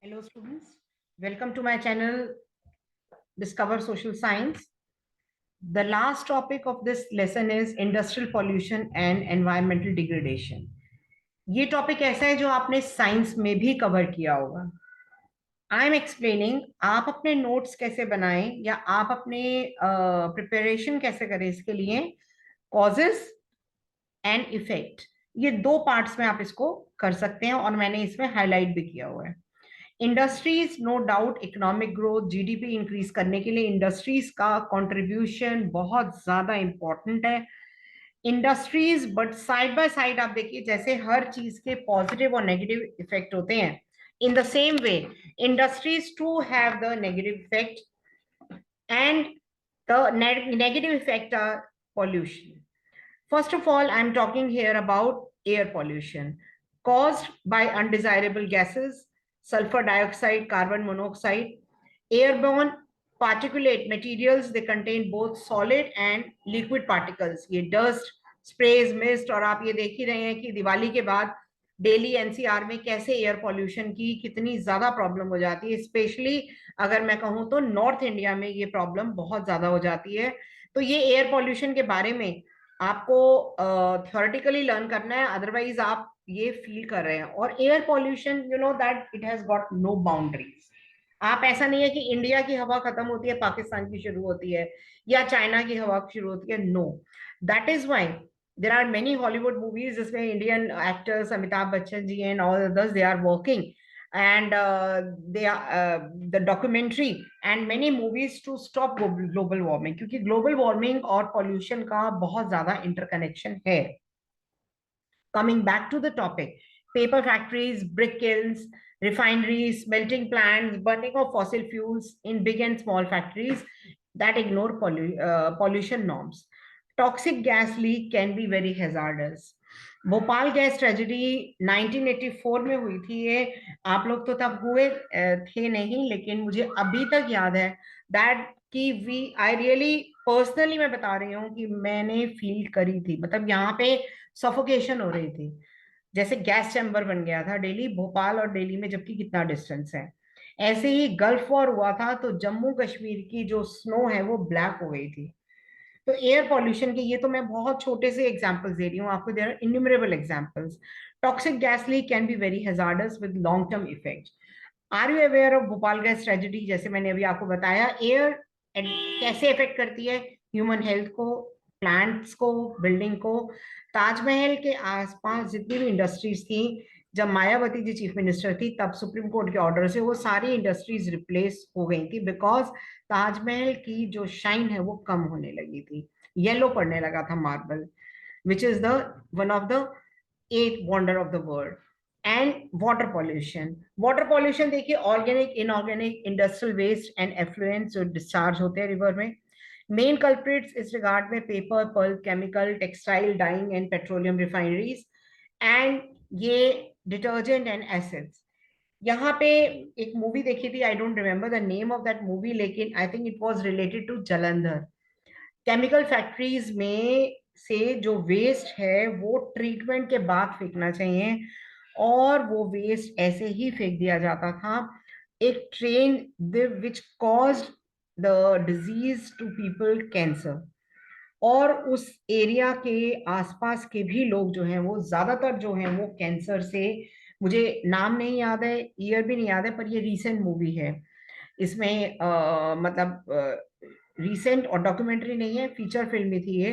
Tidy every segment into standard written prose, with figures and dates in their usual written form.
Hello students, welcome to my channel Discover Social Science. The last topic of this lesson is industrial pollution and environmental degradation. ये topic ऐसा है जो आपने science में भी cover किया होगा. आई एम एक्सप्लेनिंग आप अपने नोट्स कैसे बनाएं या आप अपने प्रिपरेशन कैसे करें इसके लिए. कॉजेस एंड इफेक्ट, ये दो पार्ट्स में आप इसको कर सकते हैं और मैंने इसमें हाईलाइट भी किया हुआ है. Industries no doubt economic growth GDP increase करने के लिए इंडस्ट्रीज का कंट्रीब्यूशन बहुत ज्यादा इंपॉर्टेंट है. Industries but side by side आप देखिए जैसे हर चीज के पॉजिटिव और नेगेटिव इफेक्ट होते हैं, in the same way industries to have the negative effect and the negative effect are pollution. First of all, I'm talking here about air pollution caused by undesirable gases, sulfur dioxide, carbon monoxide, airborne particulate materials. They contain both solid and liquid particles. ये dust, sprays, mist और आप ये देख ही रहे हैं कि दिवाली के बाद डेली एनसीआर में कैसे एयर पॉल्यूशन की कितनी ज्यादा प्रॉब्लम हो जाती है. स्पेशली अगर मैं कहूँ तो नॉर्थ इंडिया में ये प्रॉब्लम बहुत ज्यादा हो जाती है. तो ये एयर पॉल्यूशन के बारे में आपको थ्योरेटिकली लर्न करना है, अदरवाइज आप ये फील कर रहे हैं. और air pollution you know that it has got no boundaries. आप ऐसा नहीं है कि इंडिया की हवा खत्म होती है पाकिस्तान की शुरू होती है या चाइना की हवा शुरू होती है. No, that is why there are many Hollywood movies जिसमें Indian actors Amitabh Bachchan ji and all others they are working and they are the documentary and many movies to stop global warming, क्योंकि global warming और pollution का बहुत ज्यादा interconnection है. Coming back to the topic, paper factories, brick kilns, refineries, smelting plants, burning of fossil fuels in big and small factories that ignore pollution norms. Toxic gas leak can be very hazardous. Bhopal gas tragedy 1984 में हुई थी. ये आप लोग तो तब हुए थे नहीं, लेकिन मुझे अभी तक याद है दैट कि वी आई रियली पर्सनली मैं बता रही हूँ कि मैंने फील करी थी. मतलब यहाँ पे सफोकेशन हो रही थी, जैसे गैस चैम्बर बन गया था दिल्ली, भोपाल और दिल्ली में जबकि कितना डिस्टेंस है. ऐसे ही गल्फ वॉर हुआ था तो जम्मू कश्मीर की जो स्नो है वो ब्लैक हो गई थी. तो एयर पॉल्यूशन के ये तो मैं बहुत छोटे से एग्जांपल्स दे रही हूँ आपको, there are innumerable examples. Toxic gas leak can be very hazardous with long term effect. Are you aware of Bhopal gas tragedy? जैसे मैंने अभी आपको बताया, एयर कैसे इफेक्ट करती है ह्यूमन हेल्थ को, प्लांट्स को, बिल्डिंग को. ताजमहल के आसपास जितनी भी इंडस्ट्रीज थी, जब मायावती जी चीफ मिनिस्टर थी तब सुप्रीम कोर्ट के ऑर्डर से वो सारी इंडस्ट्रीज रिप्लेस हो गई थी, बिकॉज ताजमहल की जो शाइन है वो कम होने लगी थी, येलो पड़ने लगा था marble, which is the one of the eight wonder of the world. And water pollution, water pollution देखिए organic, inorganic, industrial waste and effluents जो डिस्चार्ज होते हैं रिवर में. मेन कल्प्रिट्स इस रिगार्ड में paper, pulp, chemical, textile, dyeing and petroleum refineries and ये detergent and acids. यहाँ पे एक मूवी देखी थी, I don't remember the name of that movie, लेकिन I think it was related to Jalandhar. Chemical factories में से जो वेस्ट है वो ट्रीटमेंट के बाद फेंकना चाहिए, और वो वेस्ट ऐसे ही फेंक दिया जाता था. एक train which caused the disease to people, cancer. और उस एरिया के आसपास के भी लोग जो हैं वो ज्यादातर जो हैं वो कैंसर से, मुझे नाम नहीं याद है, ईयर भी नहीं याद है, पर ये रीसेंट मूवी है. इसमें मतलब रीसेंट और डॉक्यूमेंट्री नहीं है, फीचर फिल्म भी थी ये.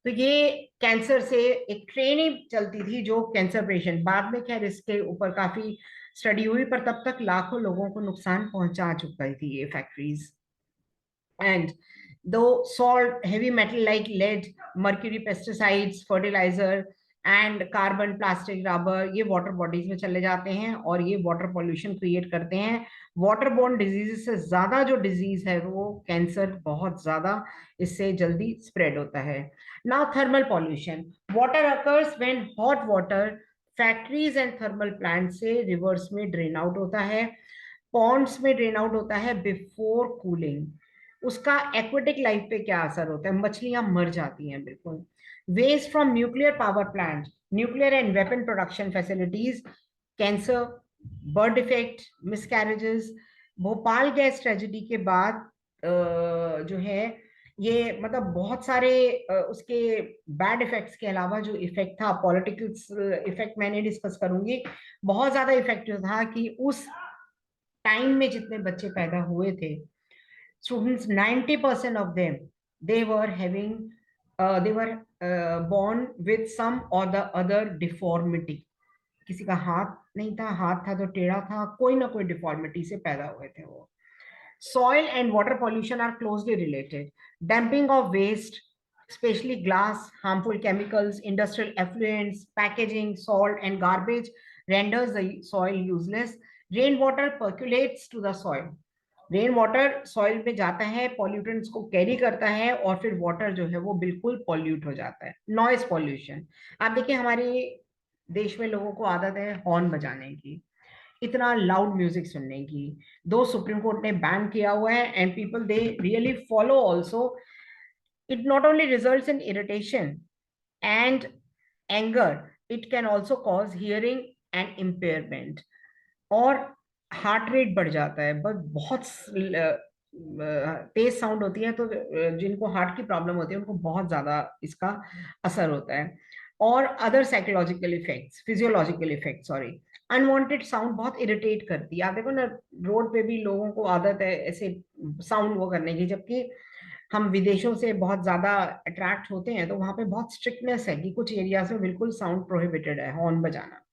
तो ये कैंसर से एक ट्रेन ही चलती थी जो कैंसर पेशेंट, बाद में खैर इसके ऊपर काफी स्टडी हुई, पर तब तक लाखों लोगों को नुकसान पहुंचा चुकी थी ये factories. And though salt, heavy metal like lead, mercury, pesticides, fertilizer and carbon, plastic, rubber, ये वाटर बॉडीज में चले जाते हैं और ये वाटर पॉल्यूशन क्रिएट करते हैं. वाटर बोर्न डिजीज से ज्यादा जो डिजीज है वो कैंसर, बहुत ज्यादा इससे जल्दी स्प्रेड होता है. Now thermal pollution, water occurs when hot water factories and thermal plant से रिवर्स में ड्रेन आउट होता है, पॉन्ड्स में ड्रेन आउट होता है बिफोर कूलिंग. उसका एक्वेटिक लाइफ पे क्या असर होता है? मछलियां मर जाती हैं बिल्कुल. Waste from nuclear power plant, nuclear and weapon production facilities, cancer, birth defect, miscarriages. Bhopal gas tragedy के बाद जो है ये मतलब बहुत सारे उसके बैड इफेक्ट्स के अलावा जो इफेक्ट था, पॉलिटिकल इफेक्ट मैंने डिस्कस करूंगी। बहुत ज्यादा इफेक्ट जो था कि उस टाइम में जितने बच्चे पैदा हुए थे, students, 90% of them, they were having they were born with some or the other deformity. किसी का हाथ नहीं था, हाथ था तो टेढ़ा था, कोई ना कोई डिफॉर्मिटी से पैदा हुए थे वो। Soil and water pollution are closely related. Dumping of waste, especially glass, harmful chemicals, industrial effluents, packaging, salt, and garbage renders the soil useless. Rainwater percolates to the soil. Rain water soil में जाता है, pollutants को carry करता है और फिर water जो है वो बिल्कुल पॉल्यूट हो जाता है। नॉइस पॉल्यूशन, आप देखिए हमारे देश में लोगों को आदत है हॉर्न बजाने की, इतना लाउड म्यूजिक सुनने की। दो सुप्रीम कोर्ट ने बैन किया हुआ है and people they really follow also. It not only results in irritation and anger, it can also cause hearing and impairment, और हार्ट रेट बढ़ जाता है। बस बहुत तेज साउंड होती है तो जिनको हार्ट की प्रॉब्लम होती है उनको बहुत ज्यादा इसका असर होता है। और other psychological effects, physiological effect, sorry, unwanted sound बहुत इरिटेट करती है। आप देखो ना, रोड पे भी लोगों को आदत है ऐसे साउंड वो करने की, जबकि हम विदेशों से बहुत ज्यादा अट्रैक्ट होते हैं तो वहां पे बहुत स्ट्रिक्टनेस है कि कुछ एरियाज में बिल्कुल साउंड प्रोहिबिटेड है हॉर्न बजाना।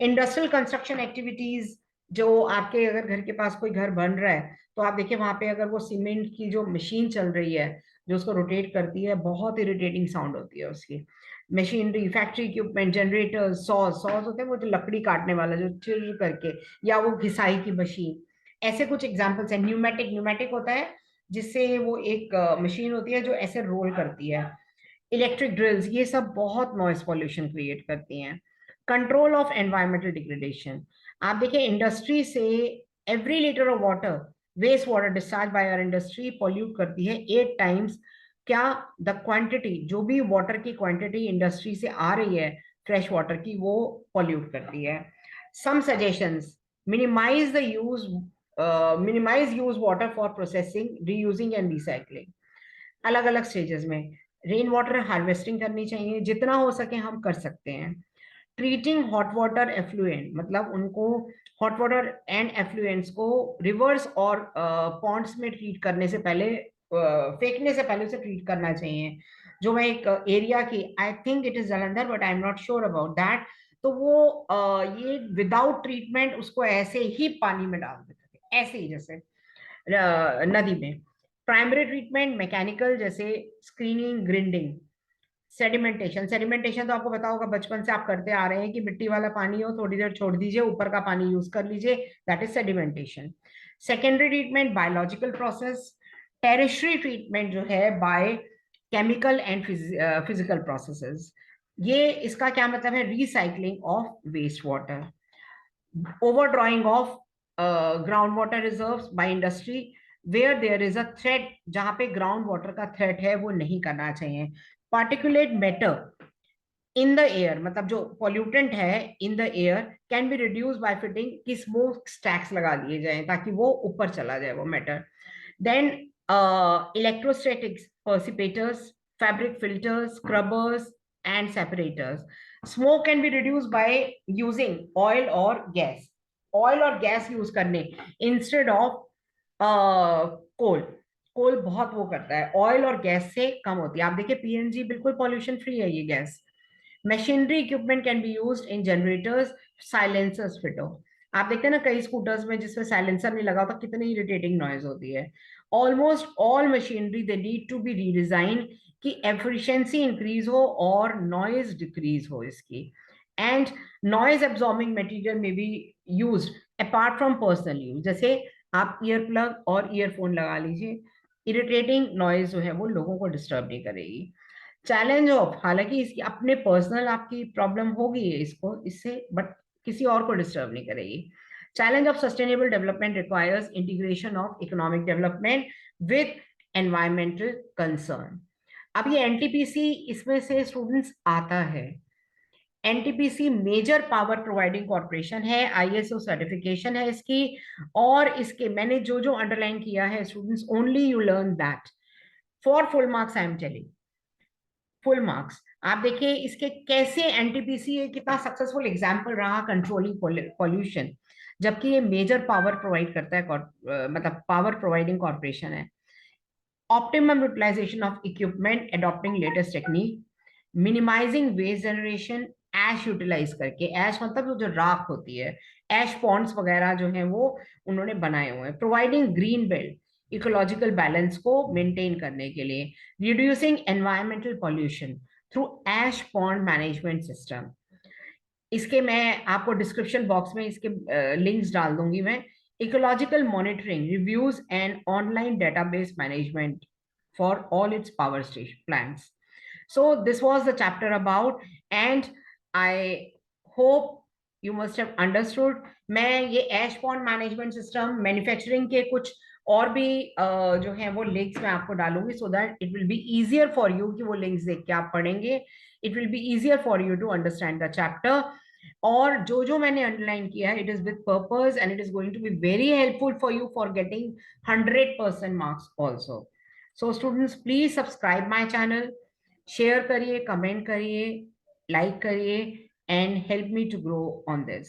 इंडस्ट्रियल कंस्ट्रक्शन एक्टिविटीज, जो आपके अगर घर के पास कोई घर बन रहा है तो आप देखिए वहां पे अगर वो सीमेंट की जो मशीन चल रही है जो उसको रोटेट करती है, बहुत इरिटेटिंग साउंड होती है उसकी। मशीनरी, फैक्ट्री इक्विपमेंट, जनरेटर्स, सॉज, सॉज होते हैं वो जो लकड़ी काटने वाला जो चिर करके, या वो घिसाई की मशीन, ऐसे कुछ एग्जांपल्स हैं। न्यूमेटिक, न्यूमेटिक होता है जिससे वो एक मशीन होती है जो ऐसे रोल करती है। इलेक्ट्रिक ड्रिल्स, ये सब बहुत नॉइस पॉल्यूशन क्रिएट करती हैं। कंट्रोल ऑफ एनवायरमेंटल डिग्रेडेशन, आप देखिए इंडस्ट्री से every litre of water, waste water discharge by our industry pollute करती है 8 टाइम्स। क्या द क्वांटिटी, जो भी वाटर की क्वांटिटी इंडस्ट्री से आ रही है फ्रेश वाटर की, वो पॉल्यूट करती है। Some suggestions, minimise the use minimise use water for processing, reusing and recycling. अलग अलग स्टेजेस में रेन वाटर हार्वेस्टिंग करनी चाहिए, जितना हो सके हम कर सकते हैं। ट्रीटिंग हॉट वाटर एफ्लुएंट, मतलब उनको हॉट वाटर एंड एफ्लुएंट्स को रिवर्स और पॉन्ड्स में ट्रीट करने से पहले, फेंकने से पहले उसे ट्रीट करना चाहिए। जो मैं एक एरिया की, आई think it is Jalandhar but I am not sure about that, तो वो ये विदाउट ट्रीटमेंट उसको ऐसे ही पानी में डाल देते थे, ऐसे ही जैसे नदी में। प्राइमरी ट्रीटमेंट मैकेनिकल, जैसे स्क्रीनिंग, ग्रिंडिंग। सेडिमेंटेशन, सेडिमेंटेशन तो आपको पता होगा, बचपन से आप करते आ रहे हैं कि मिट्टी वाला पानी हो थोड़ी देर छोड़ दीजिए, ऊपर का पानी यूज कर लीजिए, that is sedimentation. Secondary treatment biological process. Tertiary treatment जो है by chemical and physical processes. ये इसका क्या मतलब है? Recycling of waste water. Over drawing of ground water reserves by industry where there is a threat, जहां पे ground water का थ्रेट है वो नहीं करना चाहिए। Particulate matter in the air, मतलब जो पॉल्यूटेंट है in the air can be reduce by fitting, कि स्मोक स्टैक्स लगा दिए जाएं ताकि वो ऊपर चला जाए वो matter. Then electrostatics, precipitators, fabric filters, scrubbers and separators. Smoke can be reduce by using oil और गैस, ऑयल और गैस यूज करने इंस्टेड ऑफ कोल। कोल बहुत वो करता है, ऑयल और गैस से कम होती है। आप देखिए पीएनजी बिल्कुल पॉल्यूशन फ्री है ये gas. Machinery equipment can be used in generators, silencers fit हो। आप देखते हैं ना कई स्कूटर्स में जिसमें साइलेंसर नहीं लगा होता, कितनी इरिटेटिंग नॉइज होती है। Almost all machinery they need to be redesign, कि एफिशिएंसी इंक्रीज हो और नॉइज डिक्रीज हो इसकी। एंड नॉइज एब्जॉर्बिंग मटेरियल में be used apart from personal use, जैसे आप ईयर प्लग और ईयरफोन लगा लीजिए, इरिटेटिंग नॉइज जो है वो लोगों को डिस्टर्ब नहीं करेगी। चैलेंज ऑफ, हालांकि इसकी अपने पर्सनल आपकी प्रॉब्लम होगी इसको इससे, बट किसी और को डिस्टर्ब नहीं करेगी। Challenge of sustainable development requires integration of economic development with environmental concern. अब ये एनटीपीसी इसमें से स्टूडेंट्स आता है। NTPC major power providing corporation है, आईएसओ सर्टिफिकेशन है इसकी, और इसके मैंने जो जो अंडरलाइन किया है students, only you learn that for full marks I am telling, full marks. आप देखिए इसके कैसे एनटीपीसी कितना सक्सेसफुल एग्जाम्पल रहा कंट्रोलिंग पॉल्यूशन, जबकि ये मेजर पावर प्रोवाइड करता है, मतलब पावर प्रोवाइडिंग कॉर्पोरेशन है। Optimum utilisation of equipment, adopting latest technique, minimising waste generation, ash utilise करके, ऐश मतलब वो जो राख होती है, ऐश पॉन्ड्स वगैरह जो हैं वो उन्होंने बनाए हुए हैं। Providing green belt, ecological balance को मेंटेन करने के लिए। रिड्यूसिंग एनवायरमेंटल पॉल्यूशन थ्रू ऐश पॉन्ड मैनेजमेंट सिस्टम। इसके मैं आपको डिस्क्रिप्शन बॉक्स में इसके लिंक्स डाल दूंगी मैं। Ecological monitoring, reviews and online database management for all it's power station plants. So this was the chapter about, and I hope you must have understood. मैं ये ऐश पॉन्ड मैनेजमेंट सिस्टम, मैन्युफैक्चरिंग के कुछ और भी जो है वो लिंक्स मैं आपको डालूंगी, so that it will be easier for you कि वो लिंक्स देख के आप पढ़ेंगे। It will be easier for you to understand the chapter. और जो जो मैंने अंडरलाइन किया है, it is with purpose and it is going to be very helpful for you for getting 100% marks also. So students, please subscribe my channel, share करिए, comment करिए, like करिए, and help me to grow on this.